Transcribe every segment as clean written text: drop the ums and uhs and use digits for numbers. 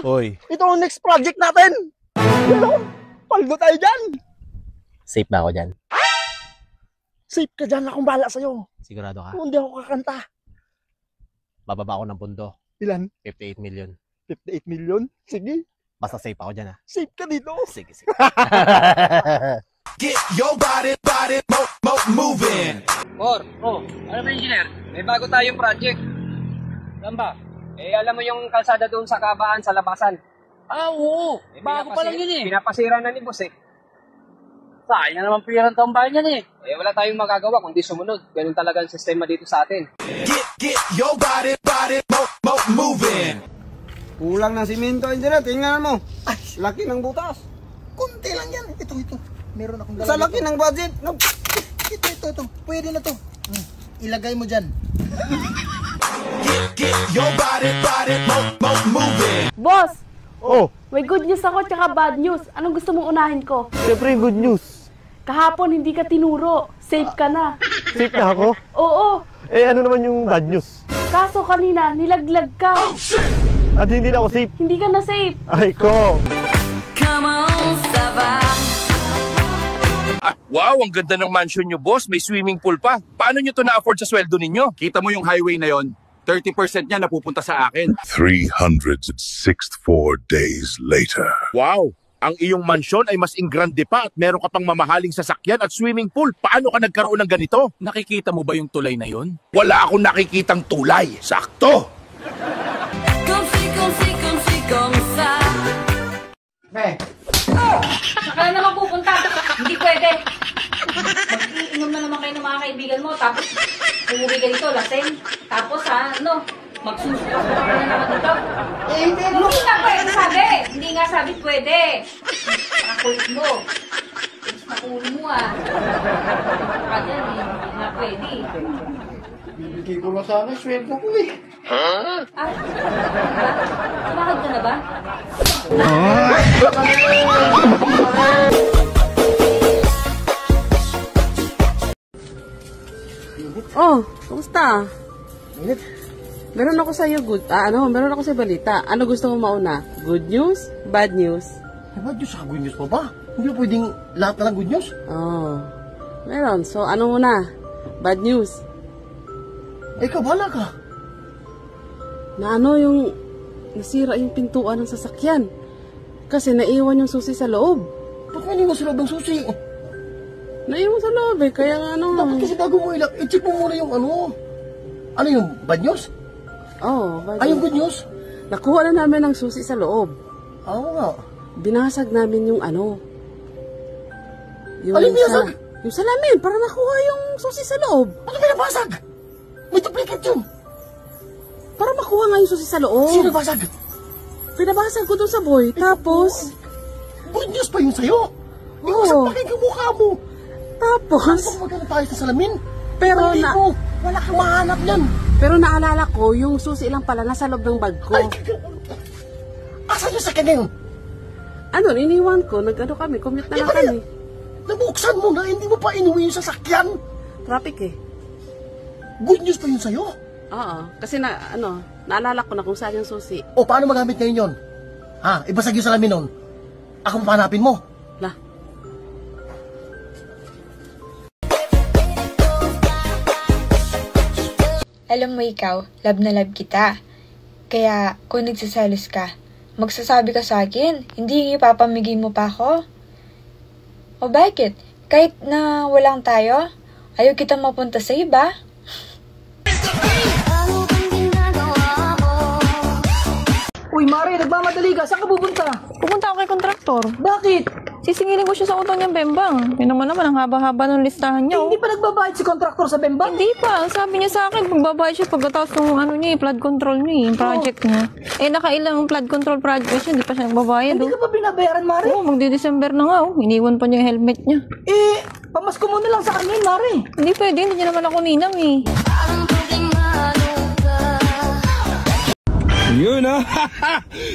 Oy. Ito ang next project natin. Pero, paldo tayo dyan. Safe ba ako dyan? Safe ka dyan, akong bahala sa'yo. Sigurado ka? Kung hindi ako kakanta. Bababa ako ng pundo. Ilan? 58 million. 58 million? Sige. Basta safe ako dyan, ha? Safe ka dito. Sige, sige. Get your body moving. Ano ba, engineer? May bago tayong project. Saan ba? Alam mo yung kalsada doon sa kabaan, sa labasan. Oo. Bago pa lang yun eh. Pinapasira na ni boss eh. Sayang naman pirang tambahan yan eh. Wala tayong magagawa kundi sumunod. Ganun talaga ang sistema dito sa atin. Get your body moving. Kulang ng simento, engineer. Tingnan mo. Ay, laki ng butas. Kunti lang yan. Ito. Meron akong Sa laki ng budget. No. Ito. Pwede na to. Ilagay mo dyan. Get your body moving. Boss! Oh, May good news ako tsaka bad news. Anong gusto mong unahin ko? siyempre good news. Kahapon hindi ka tinuro. Safe ka na. Safe na ako? Oo. Ano naman yung bad news? Kaso kanina, nilaglag ka. At hindi na ako safe. Hindi ka na safe. Ay ko. Wow, ang ganda ng mansion nyo, boss. May swimming pool pa. Paano nyo to na-afford sa sweldo ninyo? Kita mo yung highway na yon, 30% niya napupunta sa akin. 364 days later. Wow, ang iyong mansyon ay mas ingrande pa at meron ka pang mamahaling sasakyan at swimming pool. Paano ka nagkaroon ng ganito? Nakikita mo ba yung tulay na yon? Wala akong nakikitang tulay. Sakto! Saka na naman pupunta. Hindi pwede. Mag-iinom na naman kayo ng mga kaibigan mo. Tapos, umuwi ka dito, lasing. Tapos magsusukas ka na naman dito. Hindi nga pwede sabi. Hindi nga sabi pwede. Nakakulit mo. Nakulit mo Kaya hindi nga pwede. Bibigay ko na sana sweldo ko eh. Sumakad ka na ba? Oh, kumusta? Meron ako sa'yo meron ako sa balita. Ano gusto mo mauna? Good news? Bad news? Bad news sa good news pa ba? Hindi pwedeng lahat na lang good news? Oh, meron. So, ano muna? Bad news? Ikaw, bahala ka. Na yung nasira yung pintuan ng sasakyan. Kasi naiwan yung susi sa loob. Ba't may naiwan sa loob ng susi? Naiwan sa loob eh, kaya nga Dapat kasi bago mo i-check mo muna yung Ano yung bad news? Oo, bad news. Yung good news? Nakuha na namin ang susi sa loob. Oo nga. Binasag namin yung Yung Alin binasag? Yung salamin, para nakuha yung susi sa loob. Ano binabasag? May duplicate yun. Para makuha nga yung susi sa loob. Sino basag? Pinabasag ko doon sa boy, tapos... Good news pa yun sa'yo? Hindi ko sampakin ka mukha mo. Tapos... Ano magkano tayo sa salamin? Pero wala kang mahanap yan. Pero naalala ko, yung susi lang pala nasa loob ng bag ko. Asan yung sakyan yun? Iniwan ko, commute na lang kami. Nabuksan mo na, hindi mo pa inuwi yung sasakyan. Traffic eh. Good news pa yun sa'yo? Oo, kasi naalala ko na kung saan yung susi. O, paano magamit ngayon yun? Ibasag yung salamin nun. Ako mapanapin mo. Lah. Alam mo ikaw, love na love kita. Kaya kung nagsaselos ka, magsasabi ka sa akin, hindi ipapamigay mo pa ako? O bakit? Kahit na walang tayo, ayaw kitang mapunta sa iba? Uy, Mare, nagmamadali ka. Saan ka pupunta? Pupunta ako kay kontraktor. Bakit? Sisingilin ko siya sa utang niyang bembang. Yun naman ang haba-haba ng listahan niya. Hindi pa nagbabayad si kontraktor sa bembang? Hindi pa. Ang sabi niya sa akin, magbabayad siya pagkatapos ng flood control niya, yung project niya. Nakailang flood control project siya, hindi pa siya nagbabayad. Hindi ka pa binabayaran, Mare? Oo, magdi-December na nga. Iniwan pa niya yung helmet niya. Pamasko mo na lang sa kanya, Mare. Hindi pwede, hindi niya naman ako ninang Yun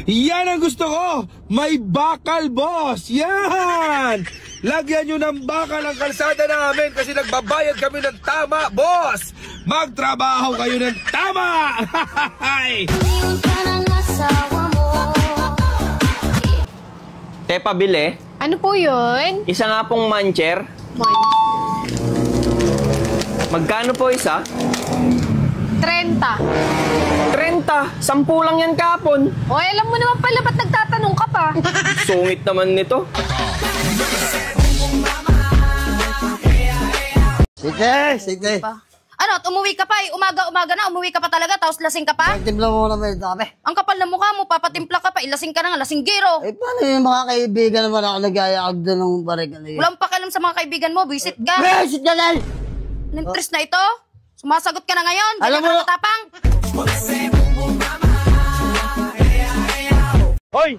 Yan ang gusto ko. May bakal, boss. Yan. Lagyan nyo ng bakal ang kalsada namin kasi nagbabayad kami ng tama, boss. Magtrabaho kayo ng tama. Te, pabili. Ano po yun? Isa nga pong mancher. Magkano po isa? 30. 30? 10 lang yan kapon. O, alam mo naman pala, ba't nagtatanong ka pa? Sungit naman nito. Sige. Ano, at umuwi ka pa eh. Umaga-umaga na, umuwi ka pa talaga, tapos lasing ka pa? Timpla mo naman ito kami. Ang kapal na mukha mo, papatimpla ka pa, ilasing ka na nga, lasinggero. Eh, paano yung mga kaibigan naman ako nag-ayakag doon ng barikan na yun? Walang pakialam sa mga kaibigan mo, visit ka. Visit ka na! Ninterest na ito? Sumasagot ka na ngayon, alam mo, matapang. Hoy!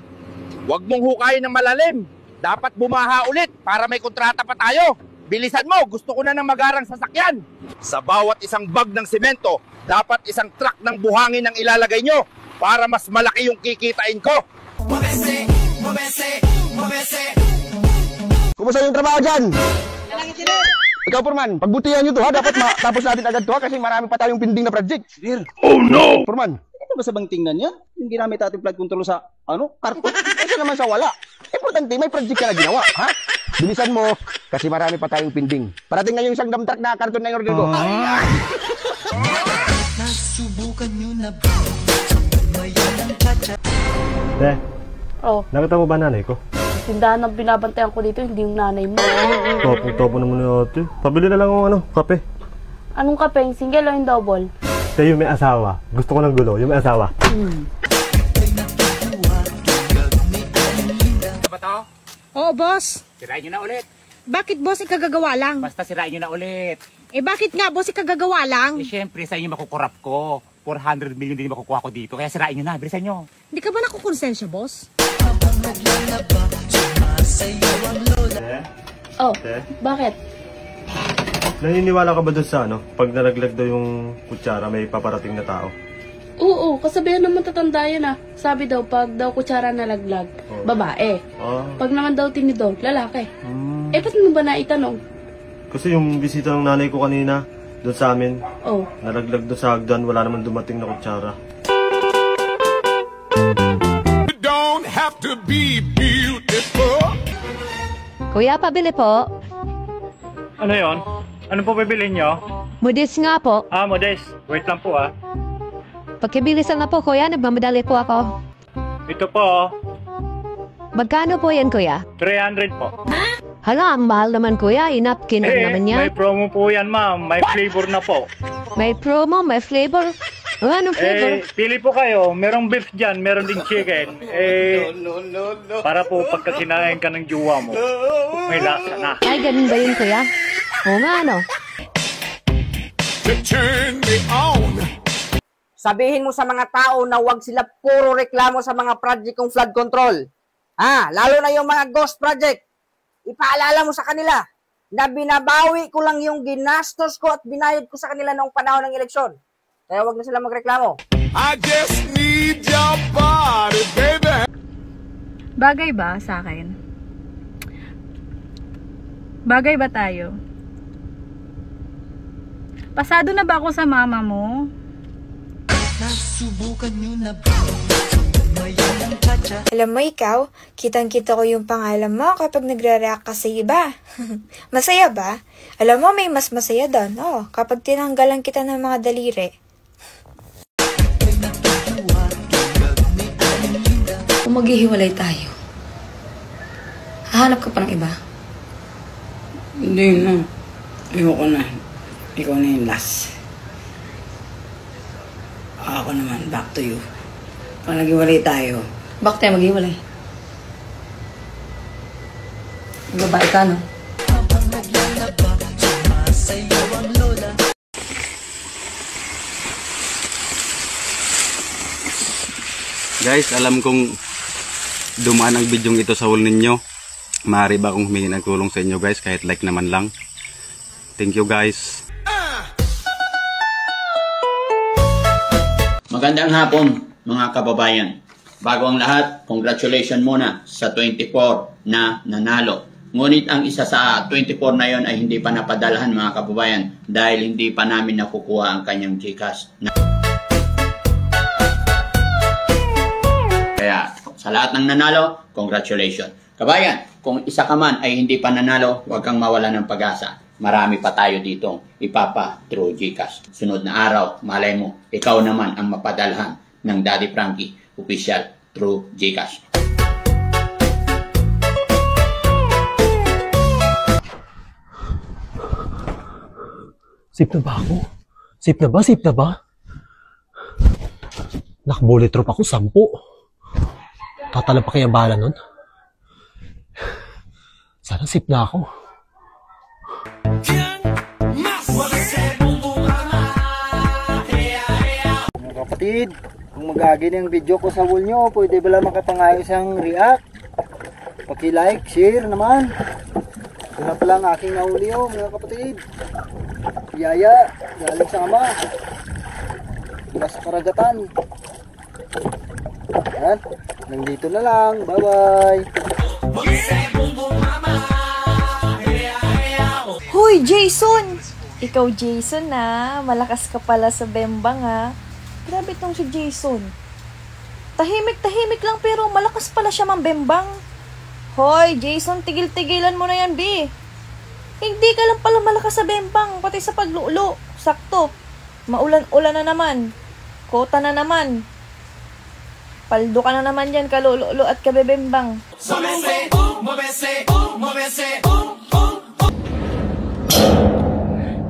Huwag mong hukayin ng malalim. Dapat bumaha ulit para may kontrata pa tayo. Bilisan mo, gusto ko na ng magarang sasakyan. Sa bawat isang bag ng semento, dapat isang truck ng buhangin ang ilalagay nyo para mas malaki yung kikitain ko. Kumusta yung trabaho dyan? Ikaw, Purman, pagbutihan nyo to ha. Dapat matapos natin agad to ha kasi marami pa tayong pending na project. Oh no! Purman. Ito ba sa bang tingnan yan? Yung ginamit ating flood control sa, karton? Kasi naman sa wala. Importante, may project ka na ginawa, ha? Bilisan mo, kasi marami pa tayong pending. Parating na yung isang dump truck na karton na yung order ko. Nasubukan nyo na ba? Mayan ang chacha. Nakita mo ba nanay ko? Tindahan ng binabantayan ko dito, hindi yung nanay mo. Topo naman ni ate. Pabili na lang ng kape. Anong kape? Yung single o yung double? Kaya yung may asawa. Gusto ko ng gulo, yung may asawa. Ba to? Oo, boss. Sirain nyo na ulit. Bakit, boss, ikagagawa lang? Basta sirain nyo na ulit. Eh, bakit nga, boss, ikagagawa lang? Eh, syempre, sa inyo makukurap ko. 400 million din makukuha ko dito. Kaya sirain nyo na, bilisan nyo. Hindi ka ba nakukonsensya, boss? Bakit? Naniniwala ka ba doon sa pag nalaglag daw yung kutsara, may paparating na tao? Oo, kasabihan naman tatanda yan ah. Sabi daw, pag daw kutsara nalaglag, babae. Pag naman daw tinidor, lalaki. Eh, ba't mo ba naitanong? Kasi yung bisita ng nanay ko kanina, doon sa amin, nalaglag doon sa hagdan, wala naman dumating na kutsara. You don't have to be beautiful. Kuya, pabili po. Ano yon? Ano po bibilin nyo? Modest nga po. Modest. Wait lang po Pagkibilisan na po, kuya. Nagmamadali po ako. Ito po. Magkano po yan, kuya? 300 po. Hala, ang mahal naman, kuya. Inapkin naman yan. May promo po yan, ma'am. May flavor na po. May promo, may flavor. Anong flavor? Pili po kayo. Merong beef dyan, meron ding chicken. Para po pagka kinain ka ng jowa mo, may lasa na. Ay, ganun ba yun, kuya? Oo nga, Turn me on. Sabihin mo sa mga tao na huwag sila puro reklamo sa mga project kong flood control. Lalo na yung mga ghost project. Ipaalala mo sa kanila na binabawi ko lang yung ginastos ko at binayad ko sa kanila noong panahon ng eleksyon. Kaya huwag na sila magreklamo. I just need your body, baby. Bagay ba sa akin? Bagay ba tayo? Pasado na ba ako sa mama mo? Nasubukan nyo na ba? Mayan ang chacha. Alam mo ikaw, kitang-kita ko yung pangalan mo kapag nagre-react ka sa iba. Masaya ba? Alam mo, may mas masaya doon. Kapag tinanggalan kita ng mga daliri. Kung maghihiwalay tayo, hahanap ka pa ng iba? Hindi na. Ayoko na. Ikaw na yung last. Ako naman, back to you. Pag naghiwalay tayo. Bakit tayo maghiwalay? Babae ka, no? Guys, alam kong dumaan ang bidyong ito sa wall ninyo. Maaari ba akong humingi ng tulong sa inyo guys, kahit like naman lang. Thank you guys. Magandang hapon mga kababayan. Bago ang lahat, congratulations muna sa 24 na nanalo. Ngunit ang isa sa 24 na yon ay hindi pa napadalahan mga kababayan dahil hindi pa namin nakukuha ang kanyang GCash. Kaya sa lahat ng nanalo, congratulations. Kabayan, kung isa ka man ay hindi pa nanalo, huwag kang mawala ng pag-asa. Marami pa tayo dito ipapa through GCash. Sunod na araw, malay mo, ikaw naman ang mapadalhan ng Daddy Frankie official through GCash. Safe na ba ako? Safe na ba? Safe na ba? Nakabullet drop ako, 10. Tatala pa kaya bala nun? Sana safe na ako. Mga kapatid, kung magagin ang video ko sa wall nyo, pwede ba lang makapangayos ang react? Paki-like, share naman. Ito na pala ang aking nahuli mga kapatid. Yaya, galing sa ama. Mula sa karagatan. Yan, nandito na lang. Bye-bye. Hoy, Jason! Ikaw, Jason, malakas ka pala sa bembang, Grabe tong si Jason. Tahimik-tahimik lang pero malakas pala siya mambembang. Hoy, Jason, tigil-tigilan mo na yan, B. Hindi ka lang pala malakas sa bembang, pati sa paglulo. Sakto. Maulan-ulan na naman. Kota na naman. Paldo ka na naman yan, kalululo at kabebembang.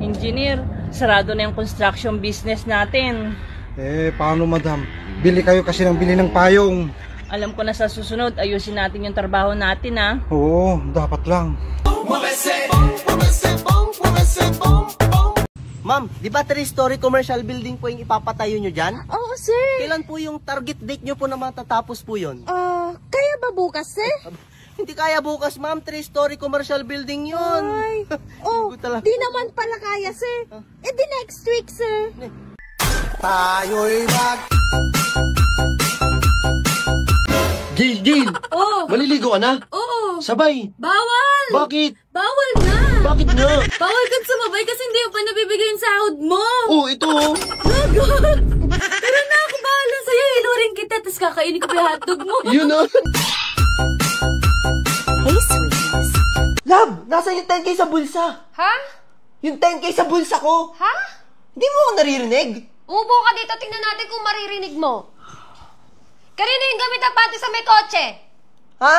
Engineer, sarado na yung construction business natin. Paano madam? Bili kayo kasi ng bili ng payong. Alam ko na sa susunod, ayusin natin yung trabaho natin, Oo, dapat lang. Ma'am, di ba 3-story commercial building po yung ipapatayo nyo dyan? Oo, sir. Kailan po yung target date nyo po na matatapos po yun? Kaya ba bukas, sir? Hindi kaya bukas, ma'am. 3-story commercial building yun. Ay, di naman pala kaya, sir. Di next week, sir. Tayo'y Jill! Maliligo ka na? Oo. Sabay! Bawal! Bakit? Bawal na! Bakit nga? Bawal kang sumabay kasi hindi mo pa nabibigay yung sahod mo! Ito! Lagot! Pero na ako bahala sa'yo, inurin kita, tapos kakainin ko pa yung hotdog mo! Yun na! Hey, sweeties! Love! Nasaan yung 10K sa bulsa? Ha? Yung 10K sa bulsa ko? Ha? Hindi mo ako naririnig? Umupo ka dito, tingnan natin kung maririnig mo. Kanina yung gamit ang panty sa may kotse? Ha?